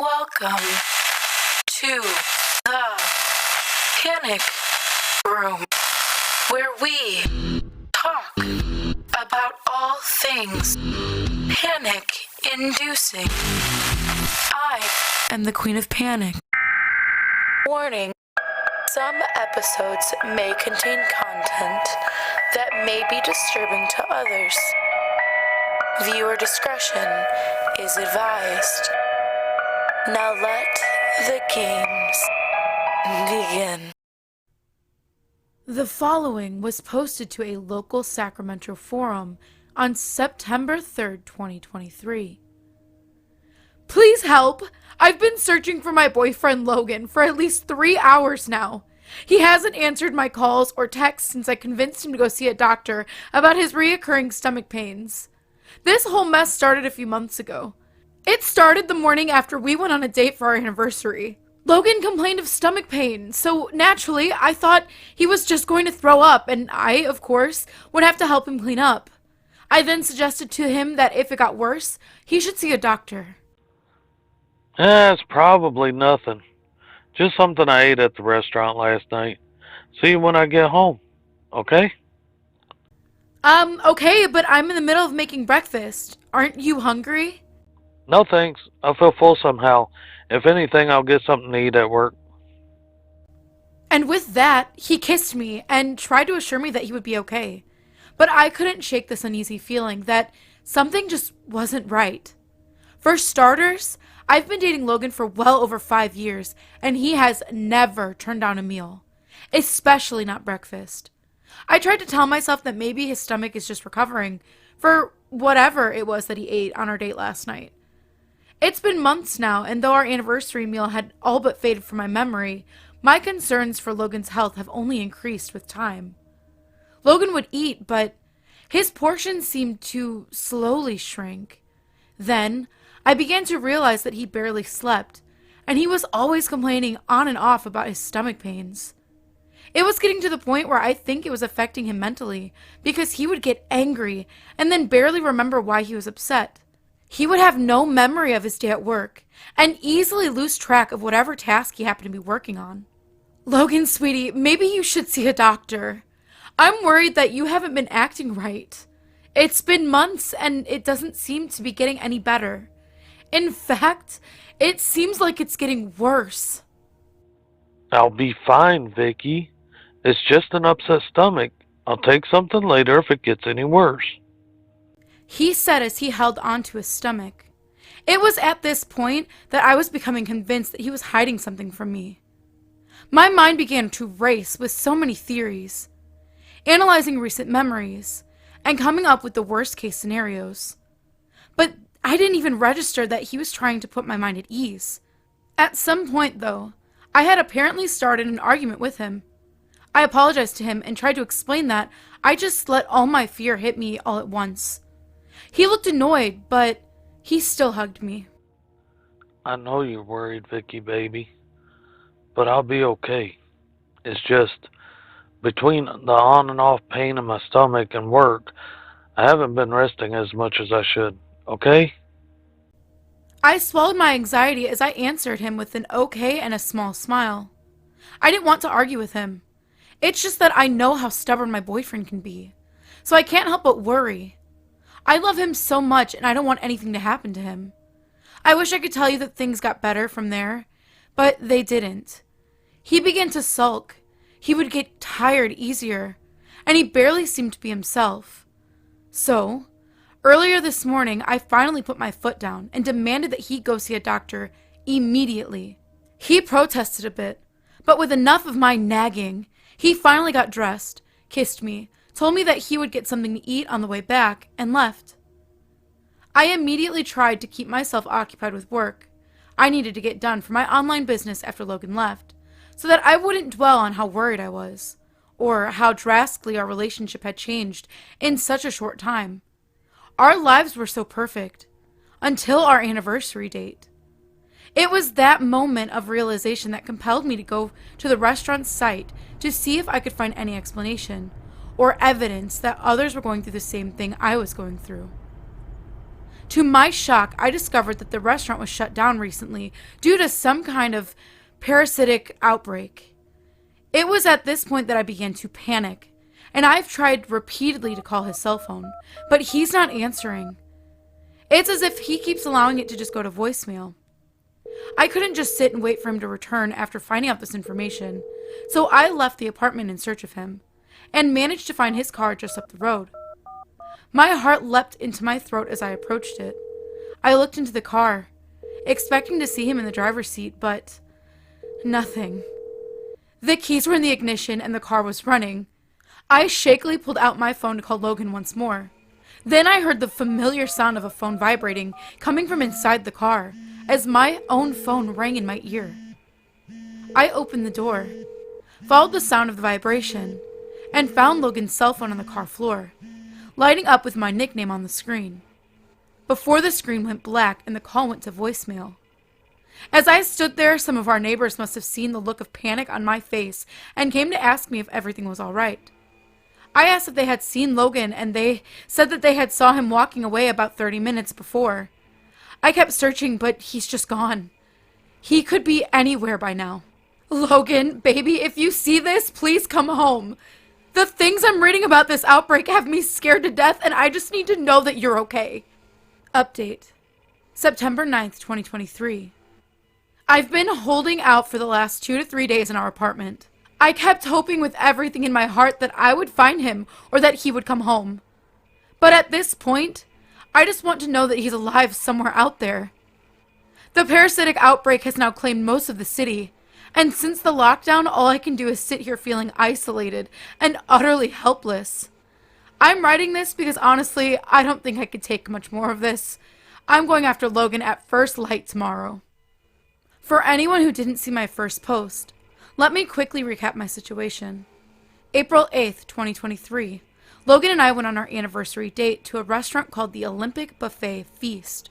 Welcome to the Panic Room, where we talk about all things panic-inducing. I am the Queen of Panic. Warning, some episodes may contain content that may be disturbing to others. Viewer discretion is advised. Now let the games begin. The following was posted to a local Sacramento forum on September 3rd, 2023. Please help! I've been searching for my boyfriend Logan for at least 3 hours now. He hasn't answered my calls or texts since I convinced him to go see a doctor about his reoccurring stomach pains. This whole mess started a few months ago. It started the morning after we went on a date for our anniversary. Logan complained of stomach pain, so naturally I thought he was just going to throw up, and I, of course, would have to help him clean up. I then suggested to him that if it got worse, he should see a doctor. It's probably nothing. Just something I ate at the restaurant last night. See you when I get home, okay? Okay, but I'm in the middle of making breakfast. Aren't you hungry? No thanks. I feel full somehow. If anything, I'll get something to eat at work. And with that, he kissed me and tried to assure me that he would be okay. But I couldn't shake this uneasy feeling that something just wasn't right. For starters, I've been dating Logan for well over 5 years, and he has never turned down a meal, especially not breakfast. I tried to tell myself that maybe his stomach is just recovering for whatever it was that he ate on our date last night. It's been months now, and though our anniversary meal had all but faded from my memory, my concerns for Logan's health have only increased with time. Logan would eat, but his portions seemed to slowly shrink. Then, I began to realize that he barely slept, and he was always complaining on and off about his stomach pains. It was getting to the point where I think it was affecting him mentally, because he would get angry and then barely remember why he was upset. He would have no memory of his day at work, and easily lose track of whatever task he happened to be working on. Logan, sweetie, maybe you should see a doctor. I'm worried that you haven't been acting right. It's been months, and it doesn't seem to be getting any better. In fact, it seems like it's getting worse. I'll be fine, Vikki. It's just an upset stomach. I'll take something later if it gets any worse. He said as he held onto his stomach. It was at this point that I was becoming convinced that he was hiding something from me. My mind began to race with so many theories, analyzing recent memories, and coming up with the worst-case scenarios. But I didn't even register that he was trying to put my mind at ease. At some point, though, I had apparently started an argument with him. I apologized to him and tried to explain that I just let all my fear hit me all at once. He looked annoyed, but he still hugged me. I know you're worried, Vikki, baby. But I'll be okay. It's just, between the on and off pain in my stomach and work, I haven't been resting as much as I should, okay? I swallowed my anxiety as I answered him with an okay and a small smile. I didn't want to argue with him. It's just that I know how stubborn my boyfriend can be, so I can't help but worry. I love him so much, and I don't want anything to happen to him. I wish I could tell you that things got better from there, but they didn't. He began to sulk. He would get tired easier, and he barely seemed to be himself. So, earlier this morning, I finally put my foot down and demanded that he go see a doctor immediately. He protested a bit, but with enough of my nagging, he finally got dressed, kissed me, told me that he would get something to eat on the way back, and left. I immediately tried to keep myself occupied with work I needed to get done for my online business after Logan left, so that I wouldn't dwell on how worried I was, or how drastically our relationship had changed in such a short time. Our lives were so perfect, until our anniversary date. It was that moment of realization that compelled me to go to the restaurant's site to see if I could find any explanation or evidence that others were going through the same thing I was going through. To my shock, I discovered that the restaurant was shut down recently due to some kind of parasitic outbreak. It was at this point that I began to panic, and I've tried repeatedly to call his cell phone, but he's not answering. It's as if he keeps allowing it to just go to voicemail. I couldn't just sit and wait for him to return after finding out this information, so I left the apartment in search of him, and managed to find his car just up the road. My heart leapt into my throat as I approached it. I looked into the car, expecting to see him in the driver's seat, but nothing. The keys were in the ignition and the car was running. I shakily pulled out my phone to call Logan once more. Then I heard the familiar sound of a phone vibrating coming from inside the car as my own phone rang in my ear. I opened the door, followed the sound of the vibration, and found Logan's cell phone on the car floor, lighting up with my nickname on the screen. Before the screen went black and the call went to voicemail. As I stood there, some of our neighbors must have seen the look of panic on my face and came to ask me if everything was all right. I asked if they had seen Logan, and they said that they had saw him walking away about 30 minutes before. I kept searching, but he's just gone. He could be anywhere by now. Logan, baby, if you see this, please come home. The things I'm reading about this outbreak have me scared to death, and I just need to know that you're okay. Update. September 9th, 2023. I've been holding out for the last 2 to 3 days in our apartment. I kept hoping with everything in my heart that I would find him or that he would come home. But at this point, I just want to know that he's alive somewhere out there. The parasitic outbreak has now claimed most of the city, and since the lockdown, all I can do is sit here feeling isolated and utterly helpless. I'm writing this because honestly, I don't think I could take much more of this. I'm going after Logan at first light tomorrow. For anyone who didn't see my first post, let me quickly recap my situation. April 8th, 2023. Logan and I went on our anniversary date to a restaurant called the Olympic Buffet Feast.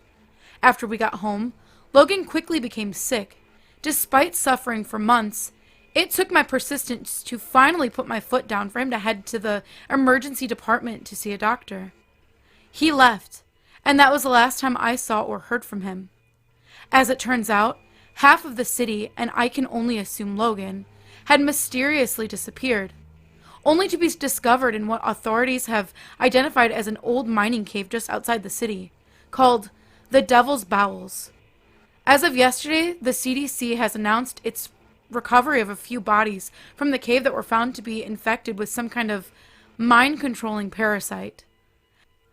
After we got home, Logan quickly became sick. Despite suffering for months, it took my persistence to finally put my foot down for him to head to the emergency department to see a doctor. He left, and that was the last time I saw or heard from him. As it turns out, half of the city, and I can only assume Logan, had mysteriously disappeared, only to be discovered in what authorities have identified as an old mining cave just outside the city, called the Devil's Bowels. As of yesterday, the CDC has announced its recovery of a few bodies from the cave that were found to be infected with some kind of mind-controlling parasite.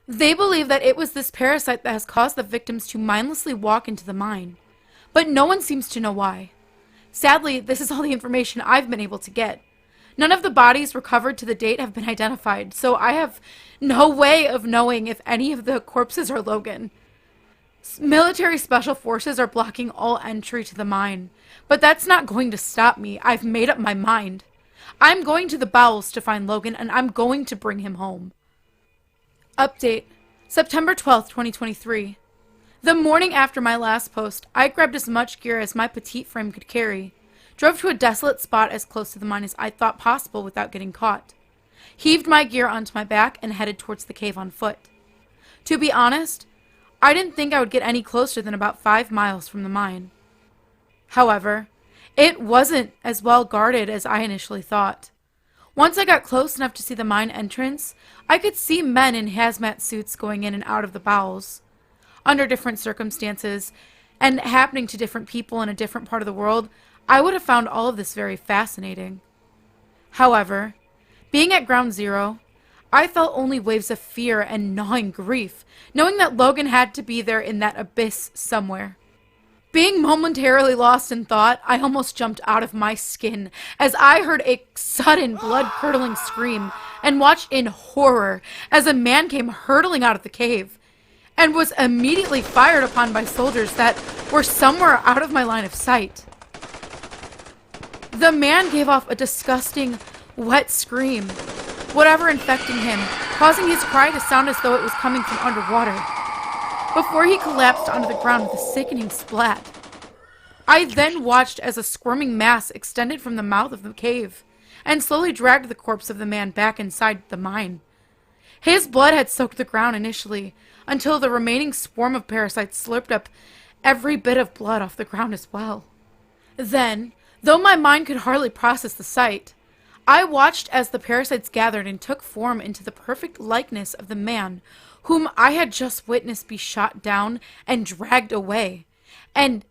They believe that it was this parasite that has caused the victims to mindlessly walk into the mine, but no one seems to know why. Sadly, this is all the information I've been able to get. None of the bodies recovered to the date have been identified, so I have no way of knowing if any of the corpses are Logan. Military special forces are blocking all entry to the mine, but that's not going to stop me. I've made up my mind. I'm going to the bowels to find Logan, and I'm going to bring him home. Update. September 12th, 2023. The morning after my last post, I grabbed as much gear as my petite frame could carry, drove to a desolate spot as close to the mine as I thought possible without getting caught, heaved my gear onto my back, and headed towards the cave on foot. To be honest, I didn't think I would get any closer than about 5 miles from the mine. However, it wasn't as well guarded as I initially thought. Once I got close enough to see the mine entrance, I could see men in hazmat suits going in and out of the bowels. Under different circumstances, and happening to different people in a different part of the world, I would have found all of this very fascinating. However, being at ground zero, I felt only waves of fear and gnawing grief, knowing that Logan had to be there in that abyss somewhere. Being momentarily lost in thought, I almost jumped out of my skin as I heard a sudden blood-curdling scream and watched in horror as a man came hurtling out of the cave and was immediately fired upon by soldiers that were somewhere out of my line of sight. The man gave off a disgusting, wet scream, whatever infecting him, causing his cry to sound as though it was coming from underwater, before he collapsed onto the ground with a sickening splat. I then watched as a squirming mass extended from the mouth of the cave and slowly dragged the corpse of the man back inside the mine. His blood had soaked the ground initially, until the remaining swarm of parasites slurped up every bit of blood off the ground as well. Then, though my mind could hardly process the sight, I watched as the parasites gathered and took form into the perfect likeness of the man whom I had just witnessed be shot down and dragged away. And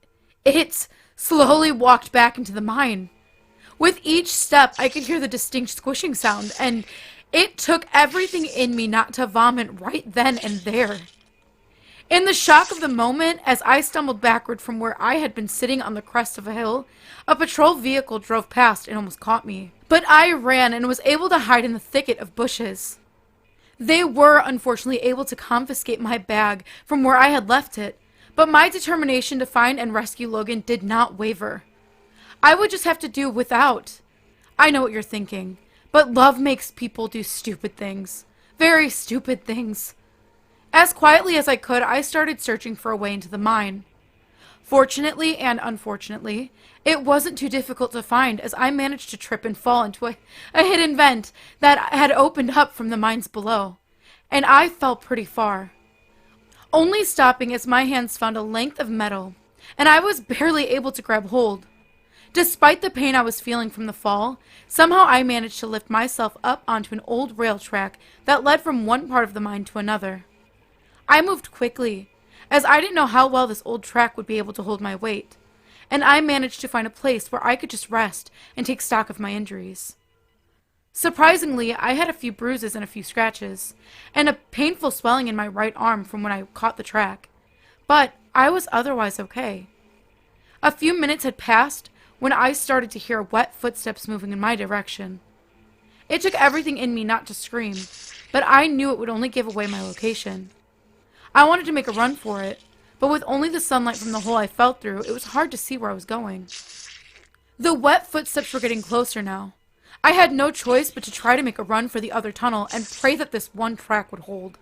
it slowly walked back into the mine. With each step, I could hear the distinct squishing sound, and it took everything in me not to vomit right then and there. In the shock of the moment, as I stumbled backward from where I had been sitting on the crest of a hill, a patrol vehicle drove past and almost caught me. But I ran and was able to hide in the thicket of bushes. They were, unfortunately, able to confiscate my bag from where I had left it, but my determination to find and rescue Logan did not waver. I would just have to do without. I know what you're thinking, but love makes people do stupid things. Very stupid things. As quietly as I could, I started searching for a way into the mine. Fortunately and unfortunately, it wasn't too difficult to find, as I managed to trip and fall into a hidden vent that had opened up from the mines below, and I fell pretty far, only stopping as my hands found a length of metal, and I was barely able to grab hold. Despite the pain I was feeling from the fall, somehow I managed to lift myself up onto an old rail track that led from one part of the mine to another. I moved quickly, as I didn't know how well this old track would be able to hold my weight, and I managed to find a place where I could just rest and take stock of my injuries. Surprisingly, I had a few bruises and a few scratches, and a painful swelling in my right arm from when I caught the track, but I was otherwise okay. A few minutes had passed when I started to hear wet footsteps moving in my direction. It took everything in me not to scream, but I knew it would only give away my location. I wanted to make a run for it, but with only the sunlight from the hole I fell through, it was hard to see where I was going. The wet footsteps were getting closer now. I had no choice but to try to make a run for the other tunnel and pray that this one track would hold.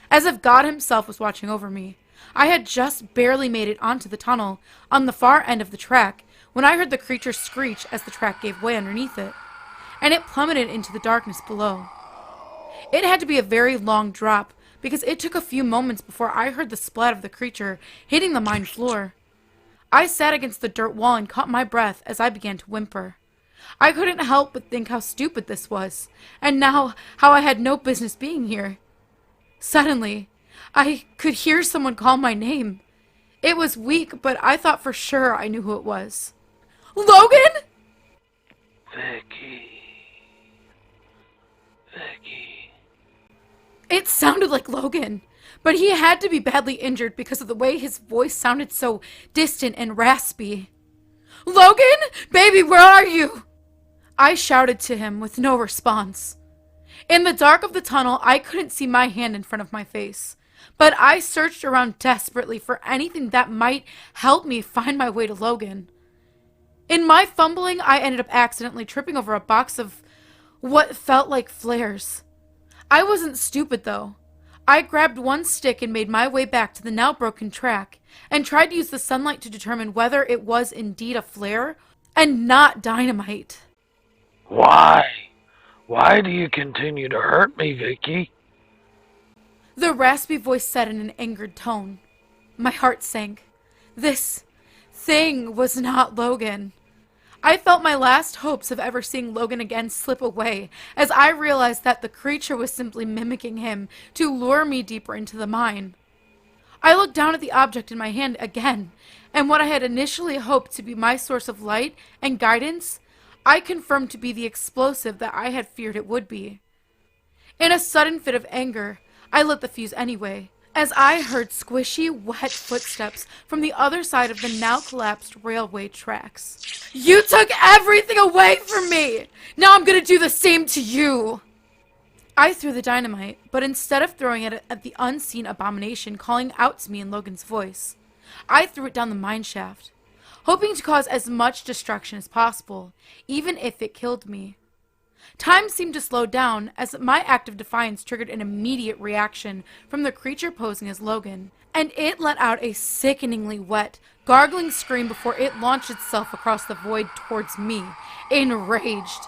As if God himself was watching over me, I had just barely made it onto the tunnel on the far end of the track when I heard the creature screech as the track gave way underneath it, and it plummeted into the darkness below. It had to be a very long drop, because it took a few moments before I heard the splat of the creature hitting the mine floor. I sat against the dirt wall and caught my breath as I began to whimper. I couldn't help but think how stupid this was, and now how I had no business being here. Suddenly, I could hear someone call my name. It was weak, but I thought for sure I knew who it was. Logan? Vikki. Vikki. It sounded like Logan, but he had to be badly injured because of the way his voice sounded so distant and raspy. Logan? Baby, where are you? I shouted to him with no response. In the dark of the tunnel, I couldn't see my hand in front of my face, but I searched around desperately for anything that might help me find my way to Logan. In my fumbling, I ended up accidentally tripping over a box of what felt like flares. I wasn't stupid, though. I grabbed one stick and made my way back to the now broken track, and tried to use the sunlight to determine whether it was indeed a flare and not dynamite. Why? Why do you continue to hurt me, Vikki? The raspy voice said in an angered tone. My heart sank. This thing was not Logan. I felt my last hopes of ever seeing Logan again slip away as I realized that the creature was simply mimicking him to lure me deeper into the mine. I looked down at the object in my hand again, and what I had initially hoped to be my source of light and guidance, I confirmed to be the explosive that I had feared it would be. In a sudden fit of anger, I lit the fuse anyway, as I heard squishy, wet footsteps from the other side of the now collapsed railway tracks. You took everything away from me! Now I'm gonna do the same to you! I threw the dynamite, but instead of throwing it at the unseen abomination calling out to me in Logan's voice, I threw it down the mine shaft, hoping to cause as much destruction as possible, even if it killed me. Time seemed to slow down as my act of defiance triggered an immediate reaction from the creature posing as Logan, and it let out a sickeningly wet, gargling scream before it launched itself across the void towards me, enraged.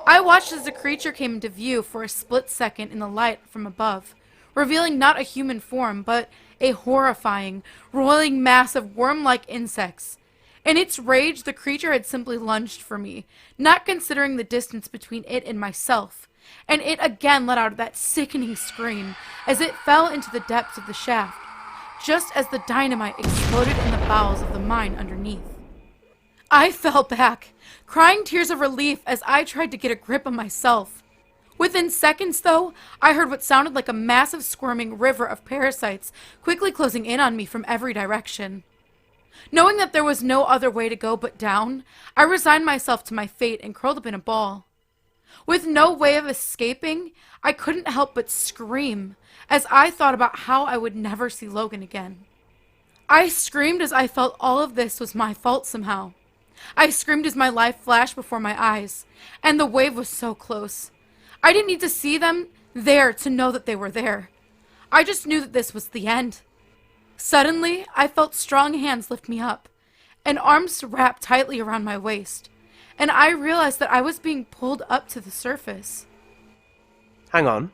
I watched as the creature came into view for a split second in the light from above, revealing not a human form, but a horrifying, roiling mass of worm-like insects. In its rage, the creature had simply lunged for me, not considering the distance between it and myself, and it again let out that sickening scream as it fell into the depths of the shaft, just as the dynamite exploded in the bowels of the mine underneath. I fell back, crying tears of relief as I tried to get a grip on myself. Within seconds, though, I heard what sounded like a massive squirming river of parasites quickly closing in on me from every direction. Knowing that there was no other way to go but down, I resigned myself to my fate and curled up in a ball. With no way of escaping, I couldn't help but scream as I thought about how I would never see Logan again. I screamed as I felt all of this was my fault somehow. I screamed as my life flashed before my eyes, and the wave was so close. I didn't need to see them there to know that they were there. I just knew that this was the end. Suddenly, I felt strong hands lift me up, and arms wrapped tightly around my waist, and I realized that I was being pulled up to the surface. Hang on.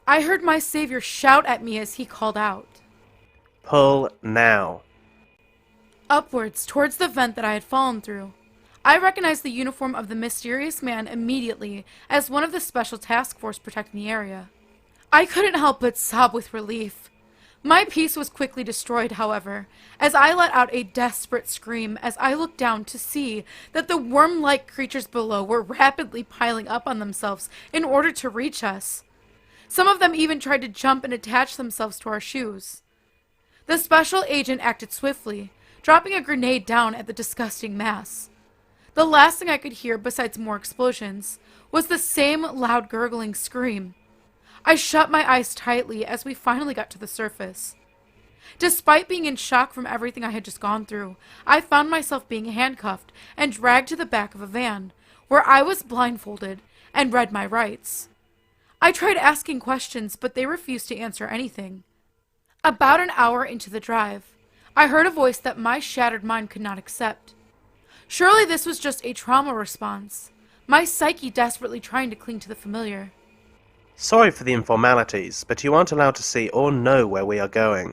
I heard my savior shout at me as he called out. Pull now. Upwards, towards the vent that I had fallen through. I recognized the uniform of the mysterious man immediately as one of the special task force protecting the area. I couldn't help but sob with relief. My peace was quickly destroyed, however, as I let out a desperate scream as I looked down to see that the worm-like creatures below were rapidly piling up on themselves in order to reach us. Some of them even tried to jump and attach themselves to our shoes. The special agent acted swiftly, dropping a grenade down at the disgusting mass. The last thing I could hear, besides more explosions, was the same loud gurgling scream. I shut my eyes tightly as we finally got to the surface. Despite being in shock from everything I had just gone through, I found myself being handcuffed and dragged to the back of a van, where I was blindfolded and read my rights. I tried asking questions, but they refused to answer anything. About an hour into the drive, I heard a voice that my shattered mind could not accept. Surely this was just a trauma response, my psyche desperately trying to cling to the familiar. Sorry for the informalities, but you aren't allowed to see or know where we are going.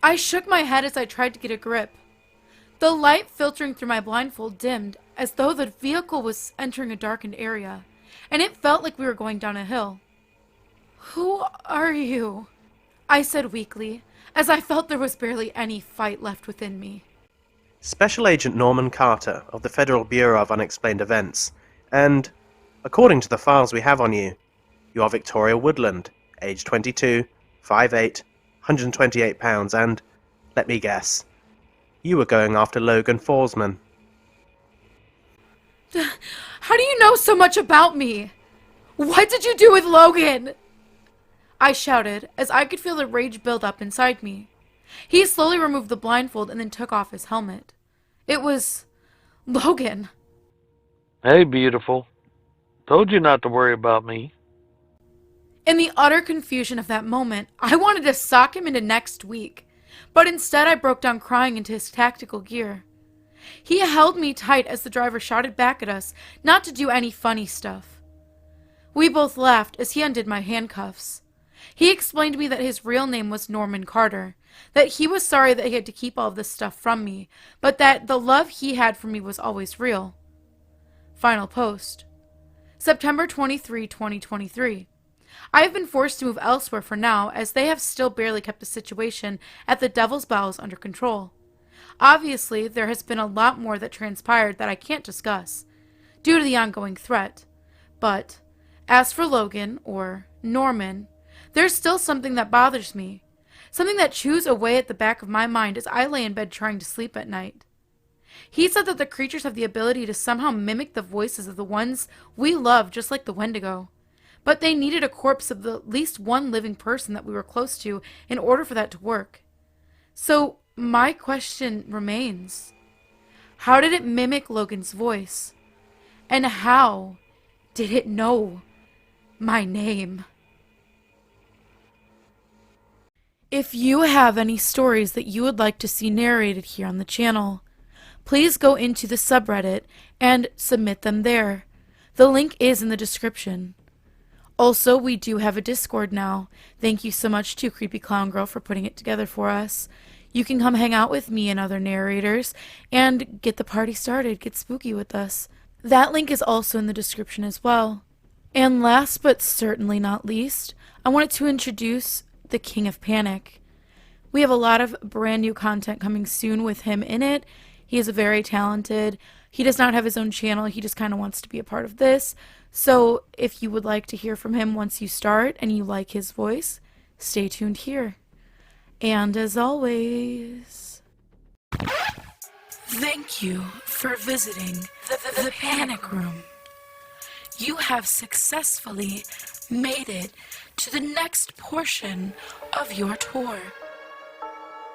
I shook my head as I tried to get a grip. The light filtering through my blindfold dimmed, as though the vehicle was entering a darkened area, and it felt like we were going down a hill. "Who are you?" I said weakly, as I felt there was barely any fight left within me. Special Agent Norman Carter of the Federal Bureau of Unexplained Events, and, according to the files we have on you, you are Victoria Woodland, age 22, 5'8", 128 pounds, and, let me guess, you were going after Logan Forsman. How do you know so much about me? What did you do with Logan? I shouted, as I could feel the rage build up inside me. He slowly removed the blindfold and then took off his helmet. It was Logan. Hey, beautiful. Told you not to worry about me. In the utter confusion of that moment, I wanted to sock him into next week, but instead I broke down crying into his tactical gear. He held me tight as the driver shouted back at us not to do any funny stuff. We both laughed as he undid my handcuffs. He explained to me that his real name was Norman Carter, that he was sorry that he had to keep all of this stuff from me, but that the love he had for me was always real. Final post. September 23, 2023. I have been forced to move elsewhere for now, as they have still barely kept the situation at the Devil's Bowels under control. Obviously, there has been a lot more that transpired that I can't discuss, due to the ongoing threat. But, as for Logan, or Norman, there's still something that bothers me. Something that chews away at the back of my mind as I lay in bed trying to sleep at night. He said that the creatures have the ability to somehow mimic the voices of the ones we love, just like the Wendigo. But they needed a corpse of at least one living person that we were close to in order for that to work. So, my question remains. How did it mimic Logan's voice? And how did it know my name? If you have any stories that you would like to see narrated here on the channel, please go into the subreddit and submit them there. The link is in the description. Also, we do have a Discord now. Thank you so much to Creepy Clown Girl for putting it together for us. You can come hang out with me and other narrators and get the party started, get spooky with us. That link is also in the description as well. And last but certainly not least, I wanted to introduce the King of Panic. We have a lot of brand new content coming soon with him in it. He is very talented. He does not have his own channel. He just kind of wants to be a part of this. So if you would like to hear from him once you start and you like his voice, stay tuned here. And as always, thank you for visiting the Panic Room. You have successfully made it to the next portion of your tour.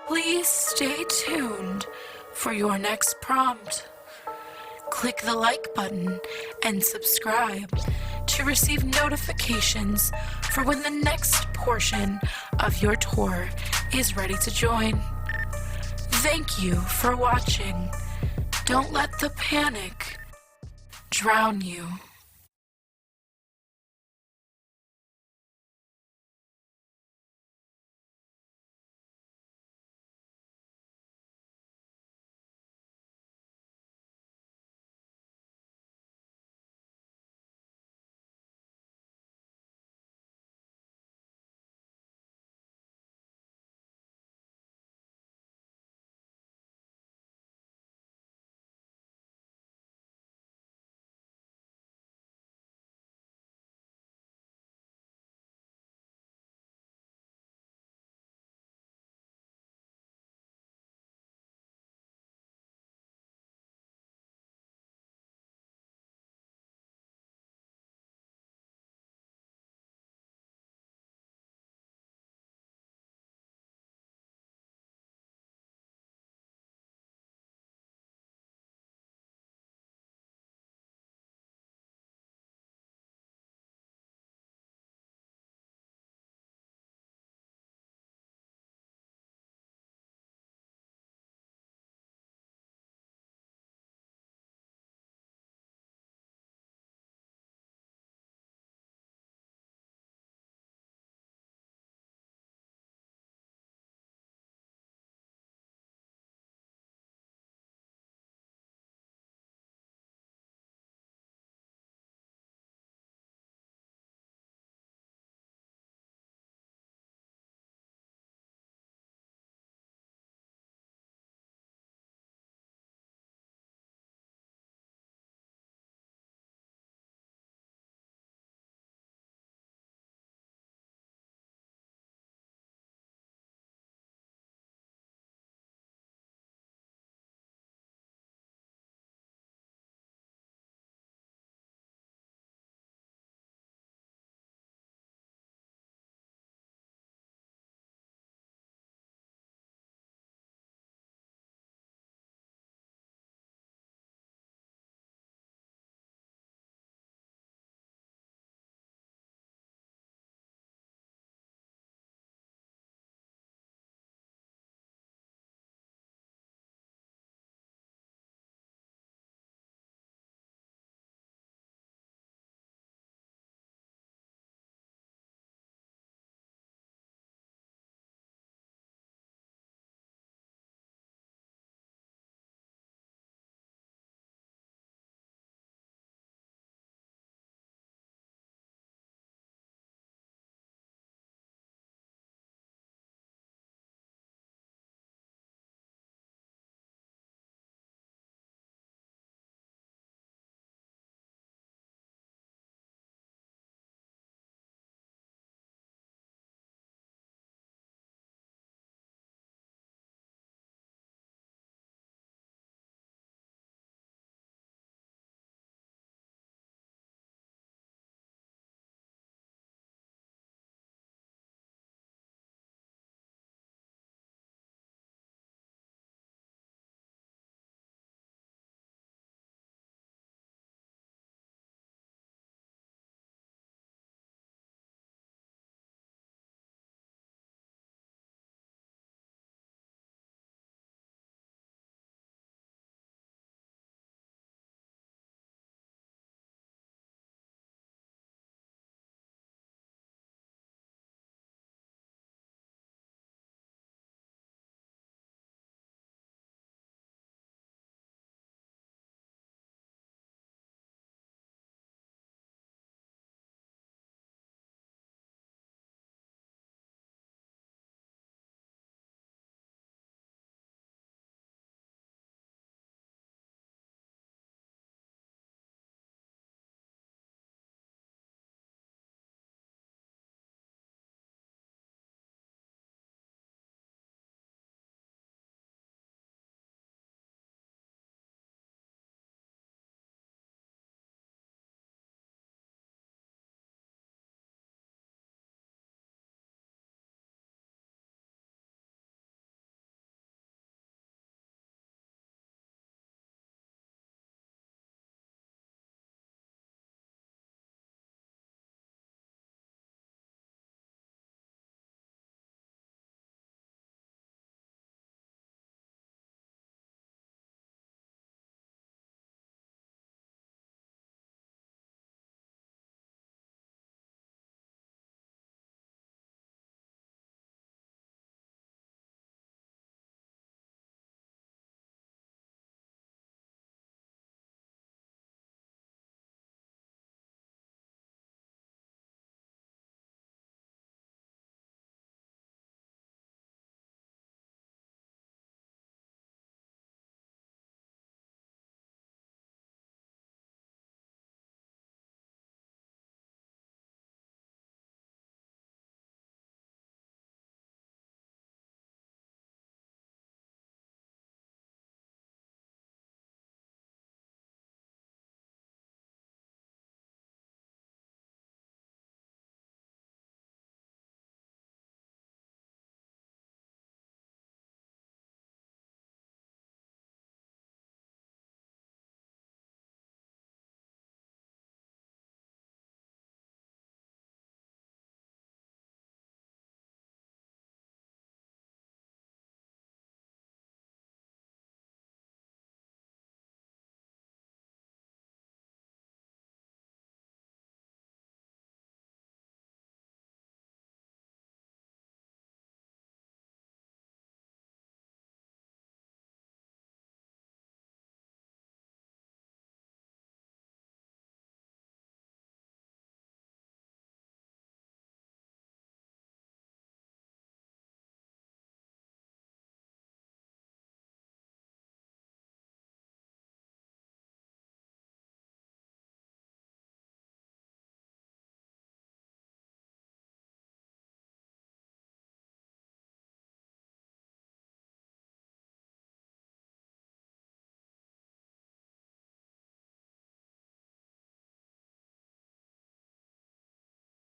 Please stay tuned for your next prompt. Click the like button and subscribe to receive notifications for when the next portion of your tour is ready to join. Thank you for watching. Don't let the panic drown you.